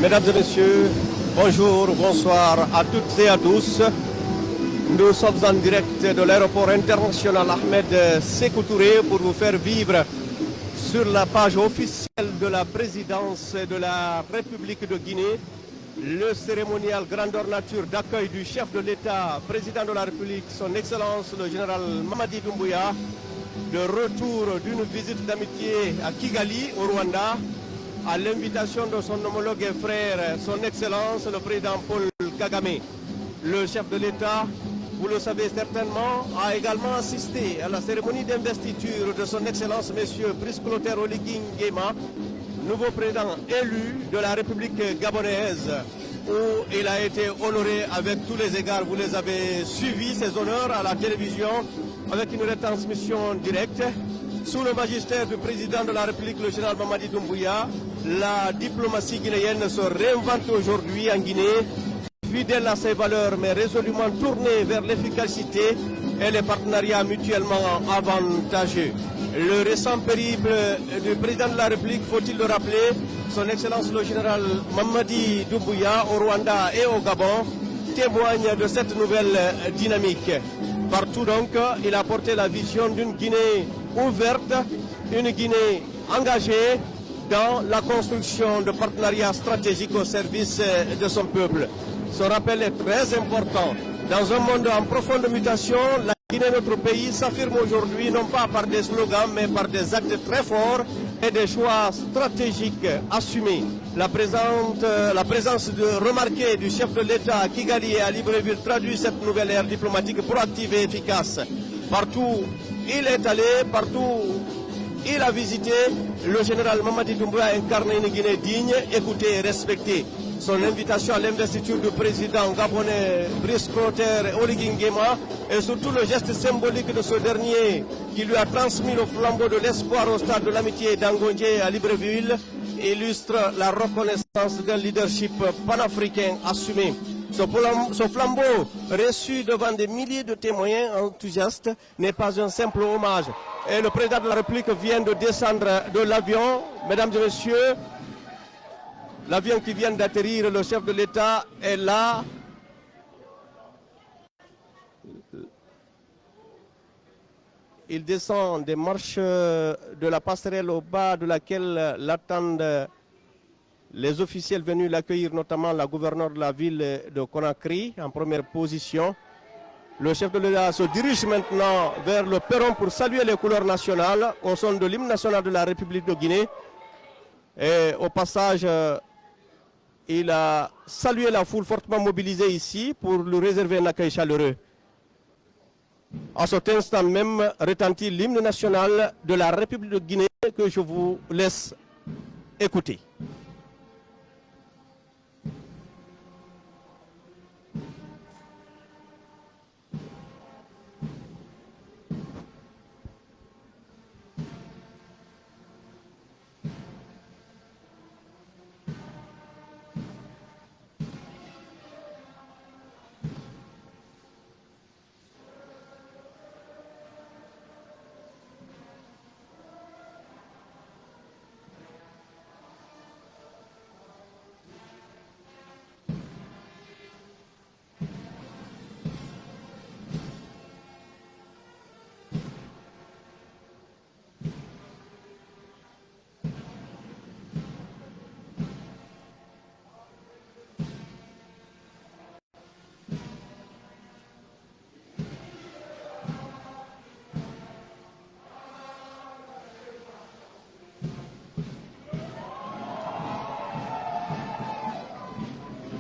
Mesdames et messieurs, bonjour, bonsoir à toutes et à tous. Nous sommes en direct de l'aéroport international Ahmed Sékou Touré pour vous faire vivre sur la page officielle de la présidence de la République de Guinée le cérémonial grandeur nature d'accueil du chef de l'État, président de la République, son Excellence le général Mamadi Doumbouya, de retour d'une visite d'amitié à Kigali, au Rwanda, à l'invitation de son homologue et frère, son Excellence le président Paul Kagame. Le chef de l'État, vous le savez certainement, a également assisté à la cérémonie d'investiture de son Excellence M. Brice Clotaire Oligui Nguema, nouveau président élu de la République gabonaise, où il a été honoré avec tous les égards. Vous les avez suivis, ces honneurs, à la télévision, avec une retransmission directe. Sous le magistère du président de la République, le général Mamadi Doumbouya, la diplomatie guinéenne se réinvente aujourd'hui en Guinée, fidèle à ses valeurs, mais résolument tournée vers l'efficacité et les partenariats mutuellement avantageux. Le récent périple du président de la République, faut-il le rappeler, son Excellence le général Mamadi Doumbouya au Rwanda et au Gabon, témoigne de cette nouvelle dynamique. Partout donc, il a porté la vision d'une Guinée ouverte, une Guinée engagée dans la construction de partenariats stratégiques au service de son peuple. Ce rappel est très important. Dans un monde en profonde mutation, la Guinée, notre pays, s'affirme aujourd'hui non pas par des slogans, mais par des actes très forts et des choix stratégiques assumés. La présence remarquée du chef de l'État à Kigali et à Libreville traduit cette nouvelle ère diplomatique proactive et efficace. Partout il est allé, partout il a visité, le général Mamadi Doumbouya a incarné une Guinée digne, écoutée et respectée. Son invitation à l'investiture du président gabonais Brice Clotaire Oligui Nguema et surtout le geste symbolique de ce dernier qui lui a transmis le flambeau de l'espoir au stade de l'amitié d'Angondje à Libreville illustre la reconnaissance d'un leadership panafricain assumé. Ce flambeau reçu devant des milliers de témoins enthousiastes n'est pas un simple hommage. Et le président de la République vient de descendre de l'avion. Mesdames et messieurs, l'avion qui vient d'atterrir, le chef de l'État est là. Il descend des marches de la passerelle au bas de laquelle l'attendent les officiels venus l'accueillir, notamment la gouverneure de la ville de Conakry en première position. Le chef de l'État se dirige maintenant vers le perron pour saluer les couleurs nationales au son de l'hymne national de la République de Guinée. Et au passage, il a salué la foule fortement mobilisée ici pour lui réserver un accueil chaleureux. En cet instant même retentit l'hymne national de la République de Guinée que je vous laisse écouter.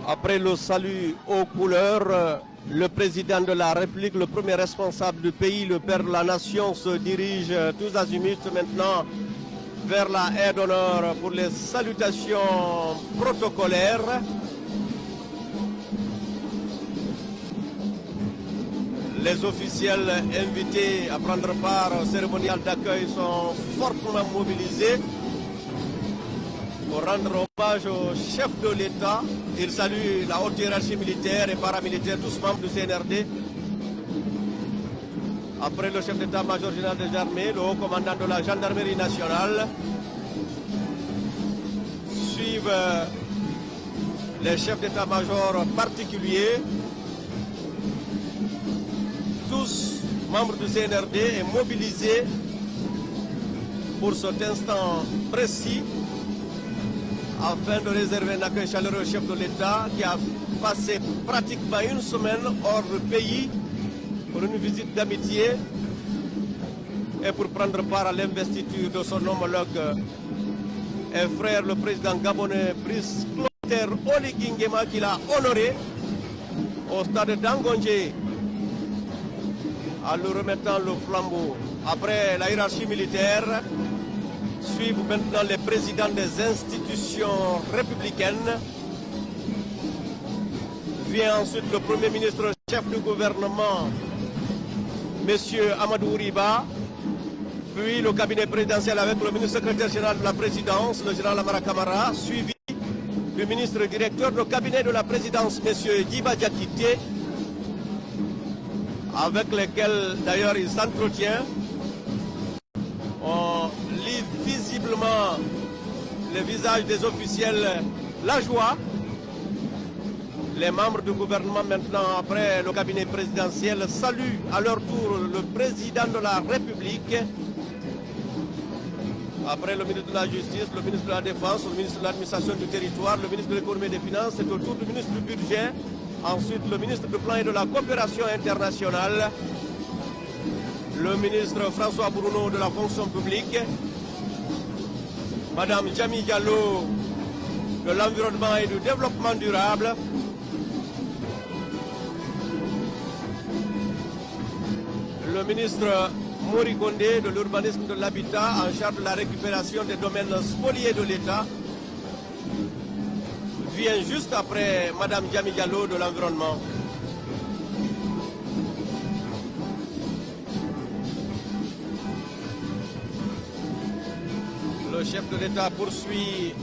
Après le salut aux couleurs, le président de la République, le premier responsable du pays, le père de la nation, se dirige tous azimuts maintenant vers la haie d'honneur pour les salutations protocolaires. Les officiels invités à prendre part au cérémonial d'accueil sont fortement mobilisés pour rendre hommage au chef de l'État. Il salue la haute hiérarchie militaire et paramilitaire, tous membres du CNRD. Après le chef d'état-major général des armées, le haut commandant de la gendarmerie nationale, suivent les chefs d'état-major particuliers, tous membres du CNRD et mobilisés pour cet instant précis afin de réserver un accueil chaleureux au chef de l'État qui a passé pratiquement une semaine hors du pays pour une visite d'amitié et pour prendre part à l'investiture de son homologue et frère, le président gabonais Brice Clotaire Oligui Nguema, qui l'a honoré au stade d'Angondje en lui remettant le flambeau. Après la hiérarchie militaire, suivent maintenant les présidents des institutions républicaines. Vient ensuite le Premier ministre chef du gouvernement, M. Amadou Riba, puis le cabinet présidentiel avec le ministre secrétaire général de la présidence, le général Amara Kamara, suivi du ministre directeur du cabinet de la présidence, M. Djiba Diakité, avec lesquels d'ailleurs il s'entretient. On lit visiblement le visage des officiels, la joie. Les membres du gouvernement maintenant, après le cabinet présidentiel, saluent à leur tour le président de la République. Après le ministre de la Justice, le ministre de la Défense, le ministre de l'Administration du Territoire, le ministre de l'Économie et des Finances, c'est au tour du ministre du Budget, ensuite le ministre du Plan et de la Coopération internationale, le ministre François Bruno de la Fonction publique, Madame Djami Diallo de l'Environnement et du Développement durable, le ministre Mori Kondé de l'urbanisme et de l'habitat en charge de la récupération des domaines spoliés de l'État vient juste après Madame Djami Diallo de l'environnement. Le chef de l'État poursuit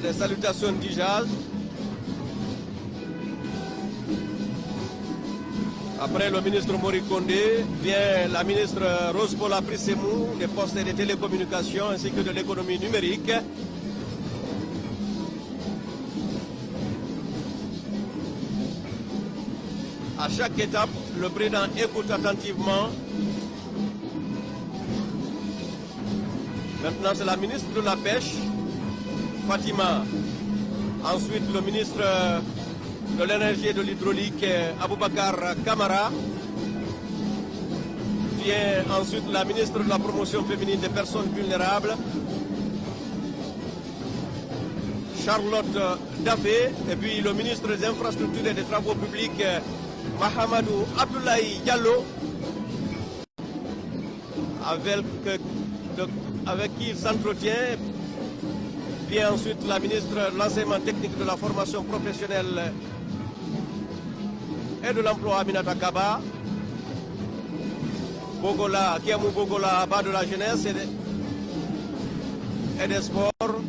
les salutations d'Ijaz. Après le ministre Mori Kondé, vient la ministre Rose-Paula Prissemou des postes et des télécommunications ainsi que de l'économie numérique. À chaque étape, le président écoute attentivement. Maintenant, c'est la ministre de la Pêche, Fatima. Ensuite, le ministre de l'énergie et de l'hydraulique, Aboubakar Kamara. Vient ensuite la ministre de la promotion féminine des personnes vulnérables, Charlotte Dafé, et puis le ministre des infrastructures et des travaux publics, Mahamadou Abdoulaye Diallo, avec qui il s'entretient. Vient ensuite la ministre de l'enseignement technique, de la formation professionnelle et de l'emploi, Aminata Kaba. Bogola, Kiamou Bogola, bas de la jeunesse et des sports.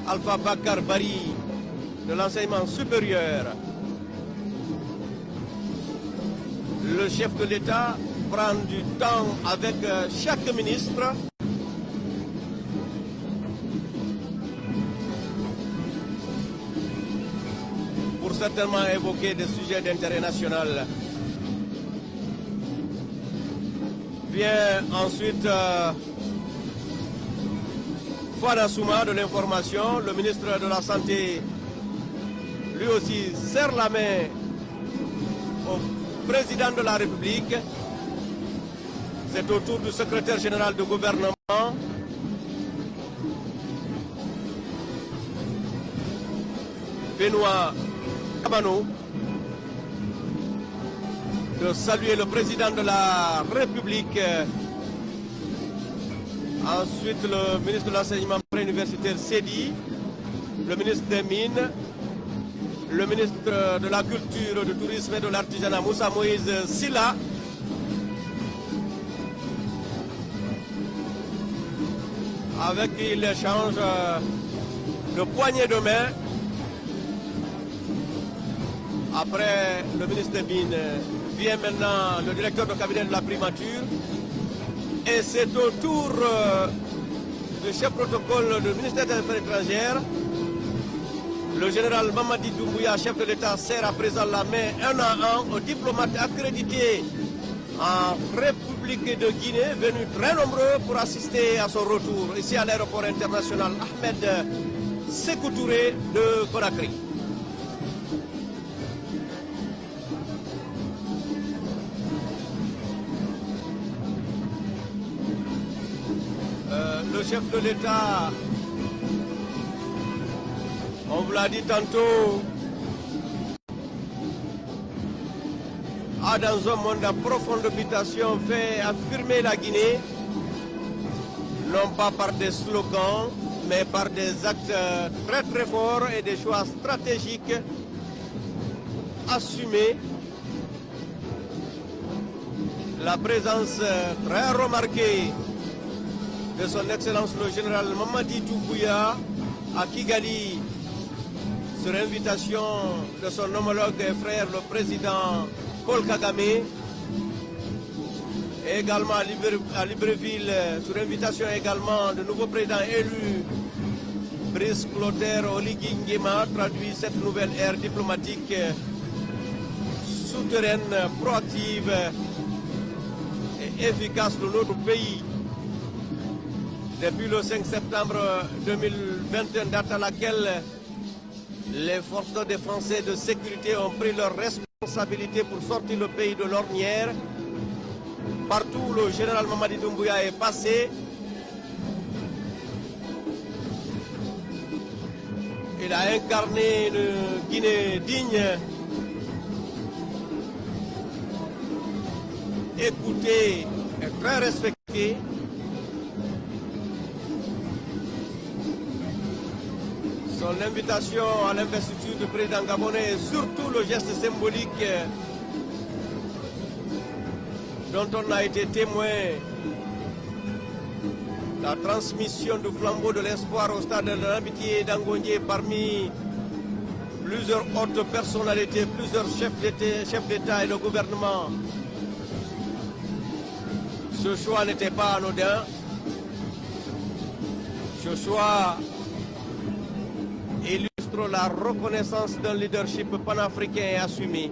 Alpha Bakar Bari de l'enseignement supérieur. Le chef de l'État prend du temps avec chaque ministre pour certainement évoquer des sujets d'intérêt national. Vient ensuite Fana Souma de l'information, le ministre de la Santé, lui aussi serre la main au président de la République. C'est au tour du secrétaire général du gouvernement, Benoît Kabano, de saluer le président de la République. Ensuite, le ministre de l'enseignement préuniversitaire Sedi, le ministre des Mines, le ministre de la Culture, du Tourisme et de l'Artisanat, Moussa Moïse Silla. Avec qui il échange de poignées de main Après le ministre des Mines, vient maintenant le directeur de cabinet de la primature. Et c'est au tour du chef protocole du ministère des Affaires étrangères. Le général Mamadi Doumbouya, chef de l'État, serre à présent la main un à un aux diplomates accrédités en République de Guinée, venus très nombreux pour assister à son retour ici à l'aéroport international Ahmed Sékou Touré de Conakry. Le chef de l'État, on vous l'a dit tantôt, a dans un monde à profonde mutation fait affirmer la Guinée, non pas par des slogans, mais par des actes très très forts et des choix stratégiques assumés. La présence très remarquée de son Excellence le général Mamadi Doumbouya à Kigali, sur invitation de son homologue et frère le président Paul Kagame, et également à Libreville, sur invitation également du nouveau président élu Brice Clotaire Oligui Nguema, traduit cette nouvelle ère diplomatique souterraine, proactive et efficace de notre pays. Depuis le 5 septembre 2021, date à laquelle les forces de défense et de sécurité ont pris leurs responsabilités pour sortir le pays de l'ornière. Partout où le général Mamadi Doumbouya est passé, il a incarné une Guinée digne, écoutée et très respectée. Son invitation à l'investiture du président gabonais et surtout le geste symbolique dont on a été témoin, la transmission du flambeau de l'espoir au stade de l'amitié d'Angonié parmi plusieurs hautes personnalités, plusieurs chefs d'État et de gouvernement. Ce choix n'était pas anodin. Ce choix illustre la reconnaissance d'un leadership panafricain assumé,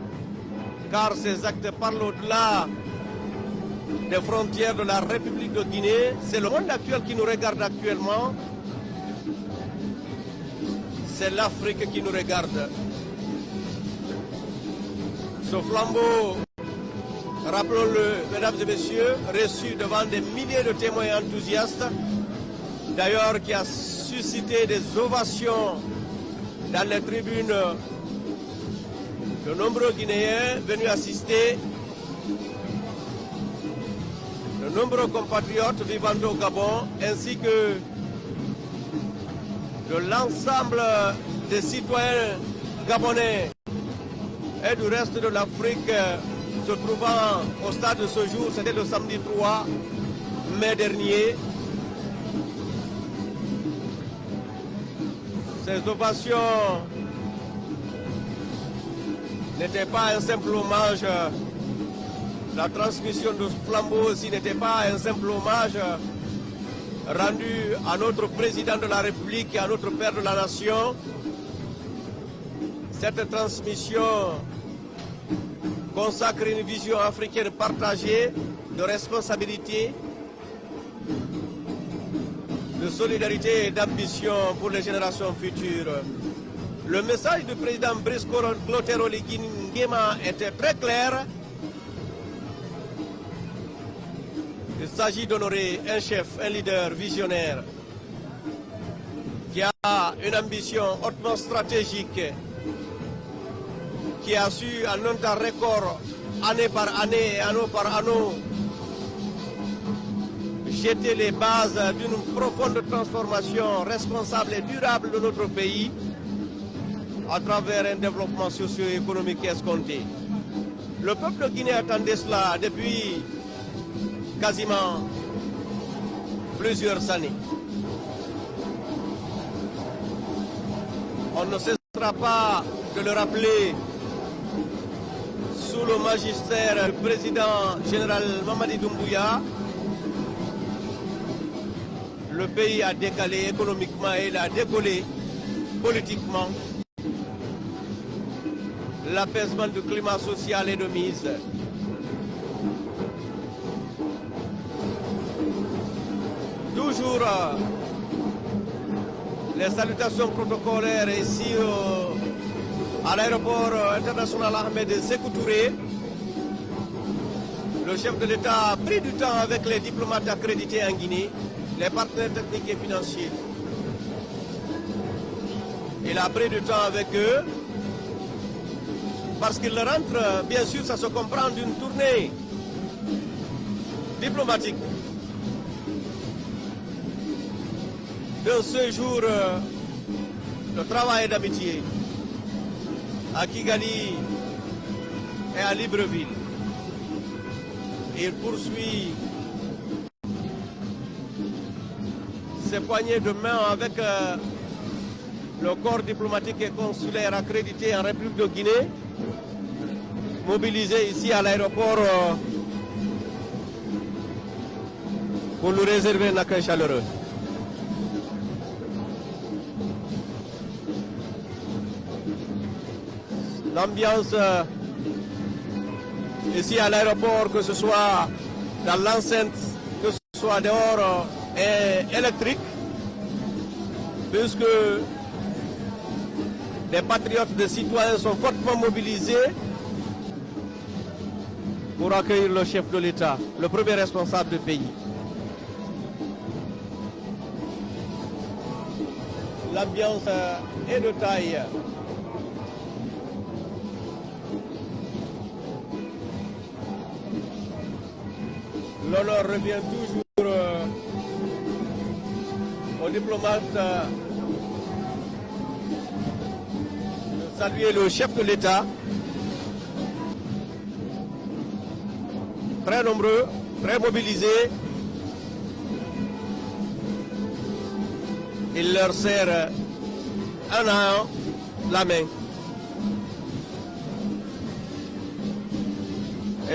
car ces actes parlent au-delà des frontières de la République de Guinée. C'est le monde actuel qui nous regarde actuellement, c'est l'Afrique qui nous regarde. Ce flambeau, rappelons-le, mesdames et messieurs, reçu devant des milliers de témoins enthousiastes, d'ailleurs qui a suscité des ovations dans les tribunes de nombreux Guinéens venus assister, de nombreux compatriotes vivant au Gabon, ainsi que de l'ensemble des citoyens gabonais et du reste de l'Afrique se trouvant au stade de ce jour. C'était le samedi 3 mai dernier. Ces ovations n'étaient pas un simple hommage. La transmission de ce flambeau aussi n'était pas un simple hommage rendu à notre président de la République et à notre père de la nation. Cette transmission consacre une vision africaine partagée de responsabilité, de solidarité et d'ambition pour les générations futures. Le message du président Brice Clotaire Oligui Nguema était très clair. Il s'agit d'honorer un chef, un leader visionnaire qui a une ambition hautement stratégique, qui a su en un temps record, année par année et anneau par anneau, jeter les bases d'une profonde transformation responsable et durable de notre pays à travers un développement socio-économique escompté. Le peuple de Guinée attendait cela depuis quasiment plusieurs années. On ne cessera pas de le rappeler sous le magistère du président général Mamadi Doumbouya, le pays a décalé économiquement et il a décollé politiquement. L'apaisement du climat social est de mise. Toujours les salutations protocolaires ici à l'aéroport international Ahmed Sékou Touré. Le chef de l'État a pris du temps avec les diplomates accrédités en Guinée, les partenaires techniques et financiers. Il a pris du temps avec eux parce qu'il rentre, bien sûr, ça se comprend d'une tournée diplomatique, d'un séjour de travail et d'amitié à Kigali et à Libreville. Il poursuit ses poignées de main avec le corps diplomatique et consulaire accrédité en République de Guinée, mobilisé ici à l'aéroport pour nous réserver un accueil chaleureux. L'ambiance ici à l'aéroport, que ce soit dans l'enceinte, que ce soit dehors, est électrique, puisque des patriotes, des citoyens sont fortement mobilisés pour accueillir le chef de l'État, le premier responsable du pays. L'ambiance est de taille. L'honneur revient toujours aux diplomates de saluer le chef de l'État. Très nombreux, très mobilisés. Il leur serre un à un la main.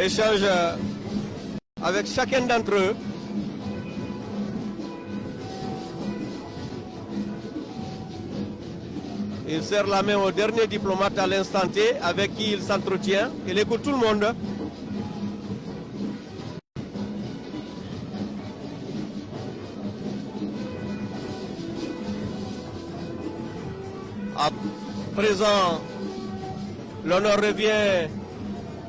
Échange avec chacun d'entre eux. Il serre la main au dernier diplomate à l'instant T avec qui il s'entretient. Il écoute tout le monde. À présent, l'honneur revient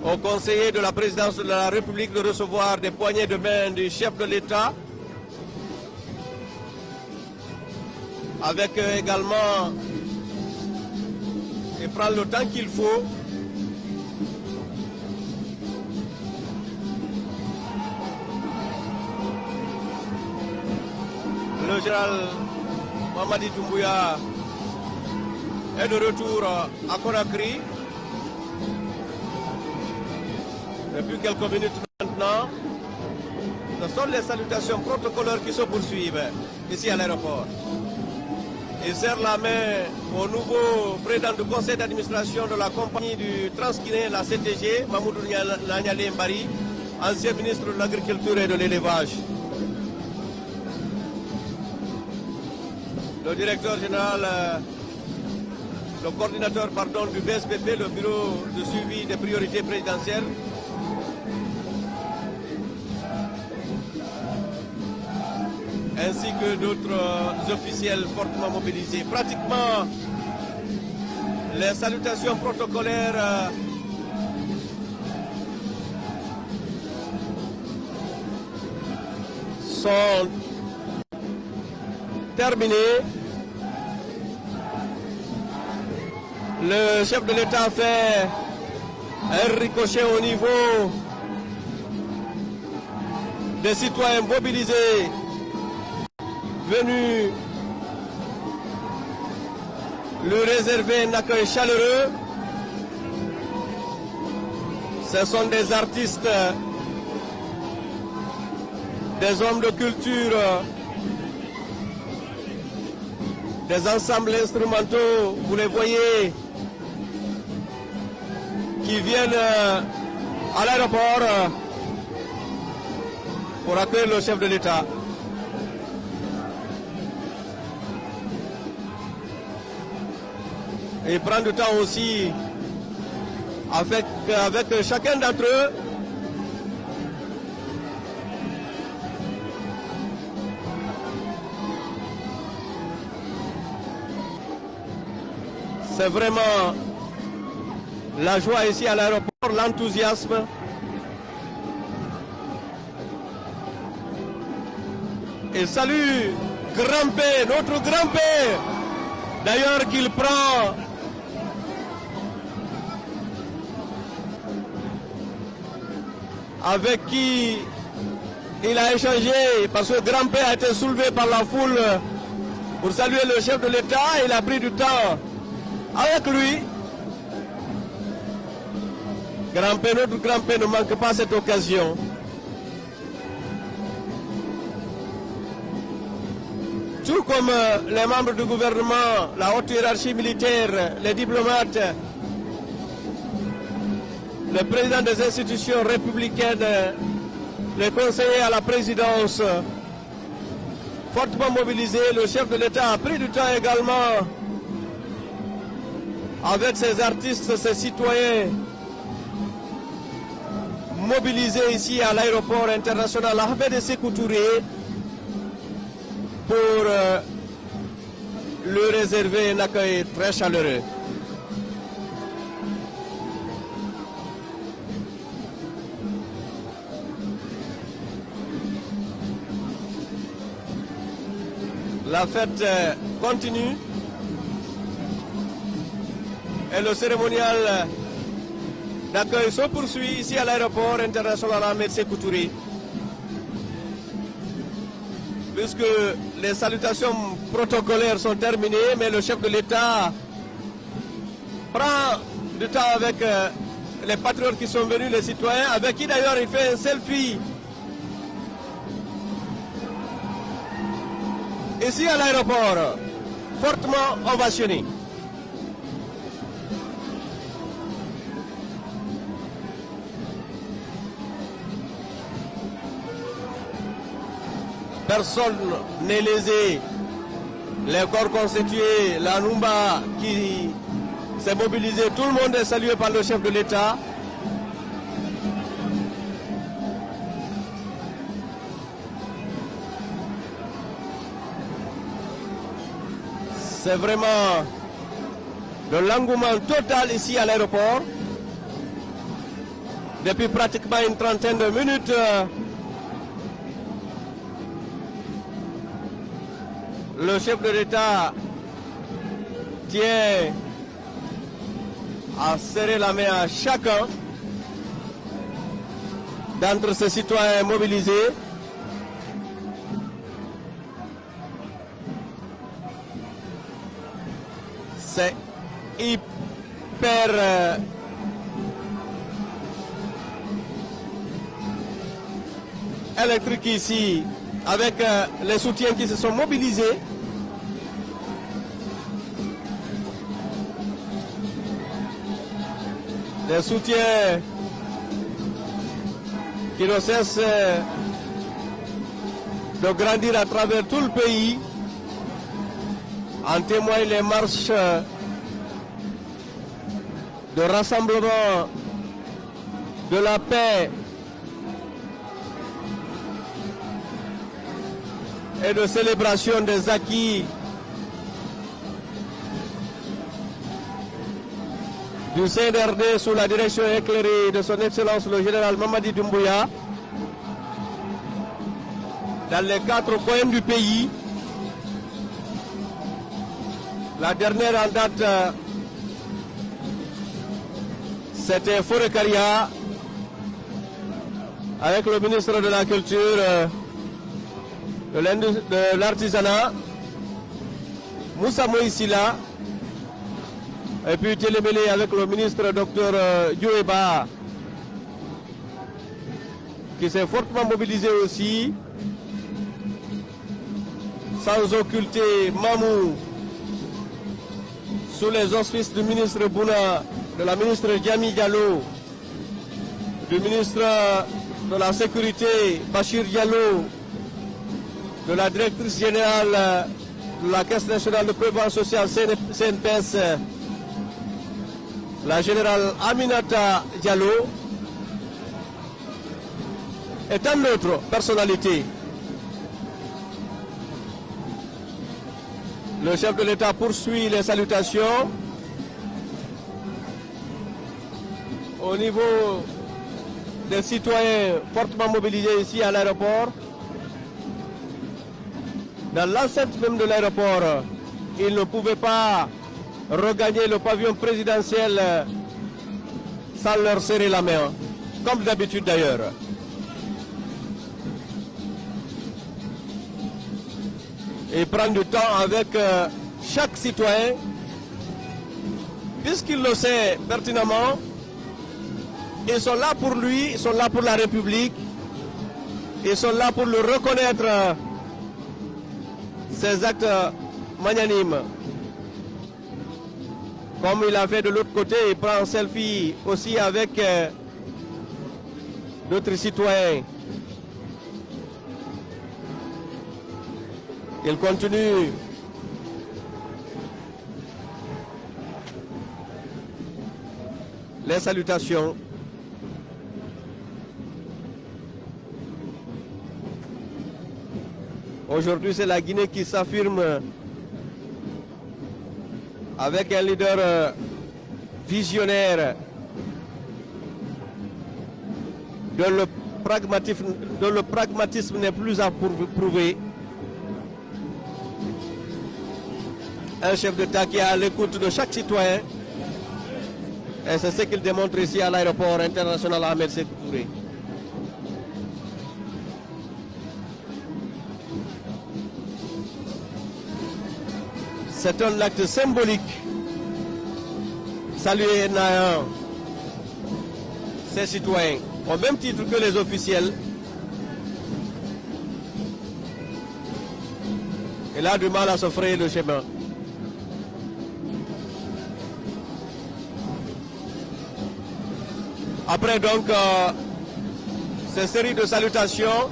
au conseiller de la présidence de la République de recevoir des poignées de main du chef de l'État, avec également, il prend le temps qu'il faut le général Mamadi Doumbouya est de retour à Conakry depuis quelques minutes maintenant. Ce sont les salutations protocolaires qui se poursuivent ici à l'aéroport. Il serre la main au nouveau président du conseil d'administration de la compagnie du Transguinéen, la CTG, Mamoudou Nanyale Mbari, ancien ministre de l'Agriculture et de l'Élevage. Le directeur général, le coordinateur du BSPP, le bureau de suivi des priorités présidentielles, ainsi que d'autres officiels fortement mobilisés. Pratiquement, les salutations protocolaires sont terminées. Le chef de l'État fait un ricochet au niveau des citoyens mobilisés venus lui réserver un accueil chaleureux. Ce sont des artistes, des hommes de culture, des ensembles instrumentaux, vous les voyez, qui viennent à l'aéroport pour accueillir le chef de l'État. Et prendre du temps aussi avec chacun d'entre eux. C'est vraiment la joie ici à l'aéroport, l'enthousiasme. Et salut grand-père, notre grand-père, d'ailleurs qu'il prend avec qui il a échangé, parce que grand-père a été soulevé par la foule pour saluer le chef de l'État. Il a pris du temps avec lui. Grand-père, notre grand-père ne manque pas cette occasion. Tout comme les membres du gouvernement, la haute hiérarchie militaire, les diplomates, le président des institutions républicaines, les conseillers à la présidence, fortement mobilisés, le chef de l'État a pris du temps également avec ses artistes, ses citoyens, mobilisés ici à l'aéroport international Ahmed Sékou Touré pour lui réserver un accueil très chaleureux. La fête continue et le cérémonial d'accueil se poursuit ici à l'aéroport international Ahmed Sékou Touré, puisque les salutations protocolaires sont terminées, mais le chef de l'État prend du temps avec les patriotes qui sont venus, les citoyens, avec qui d'ailleurs il fait un selfie ici à l'aéroport, fortement ovationné. Personne n'est lésé. Les corps constitués, la Numba qui s'est mobilisé, tout le monde est salué par le chef de l'État. C'est vraiment de l'engouement total ici à l'aéroport. Depuis pratiquement une trentaine de minutes, le chef de l'État tient à serrer la main à chacun d'entre ces citoyens mobilisés. C'est hyper électrique ici, avec les soutiens qui se sont mobilisés. Des soutiens qui ne cessent de grandir à travers tout le pays. En témoignent les marches de rassemblement de la paix et de célébration des acquis du CNRD sous la direction éclairée de son Excellence le général Mamadi Doumbouya dans les 4 coins du pays. La dernière en date, c'était Forekaria, avec le ministre de la Culture, de l'Artisanat, Moussa Moïsila, et puis télémêlé avec le ministre Dr Dioueba, qui s'est fortement mobilisé aussi, sans occulter Mamou, sous les auspices du ministre Bouna, de la ministre Diami Diallo, du ministre de la Sécurité, Bachir Diallo, de la directrice générale de la Caisse nationale de prévoyance sociale CNPS, la générale Aminata Diallo, et tant d'autres personnalités. Le chef de l'État poursuit les salutations au niveau des citoyens fortement mobilisés ici à l'aéroport. Dans l'enceinte même de l'aéroport, il ne pouvait pas regagner le pavillon présidentiel sans leur serrer la main, comme d'habitude d'ailleurs. Et prendre du temps avec chaque citoyen, puisqu'il le sait pertinemment, ils sont là pour lui, ils sont là pour la République, ils sont là pour le reconnaître, ses actes magnanimes. Comme il a fait de l'autre côté, il prend un selfie aussi avec d'autres citoyens. Il continue les salutations. Aujourd'hui, c'est la Guinée qui s'affirme avec un leader visionnaire dont le pragmatisme n'est plus à prouver. Un chef d'État qui est à l'écoute de chaque citoyen. Et c'est ce qu'il démontre ici à l'aéroport international Ahmed Sékou Touré. C'est un acte symbolique. Saluer Nayan, ses citoyens, au même titre que les officiels. Il a du mal à se frayer le chemin. Après donc ces séries de salutations,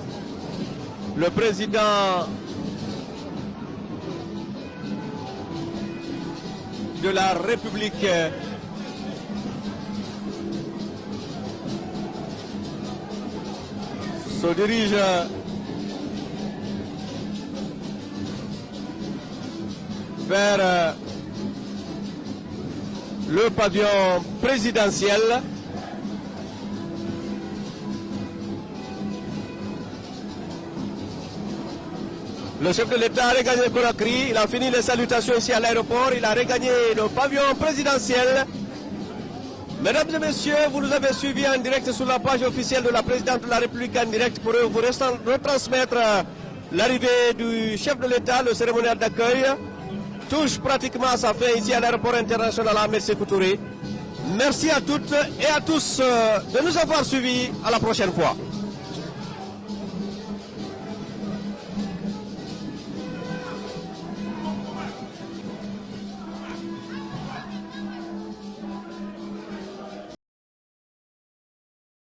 le président de la République se dirige vers le pavillon présidentiel. Le chef de l'État a regagné Conakry, il a fini les salutations ici à l'aéroport, il a regagné le pavillon présidentiel. Mesdames et messieurs, vous nous avez suivis en direct sur la page officielle de la présidente de la République en direct pour vous retransmettre l'arrivée du chef de l'État. Le cérémonial d'accueil touche pratiquement à sa fin ici à l'aéroport international Ahmed Sékou Touré. Merci à toutes et à tous de nous avoir suivis. À la prochaine fois.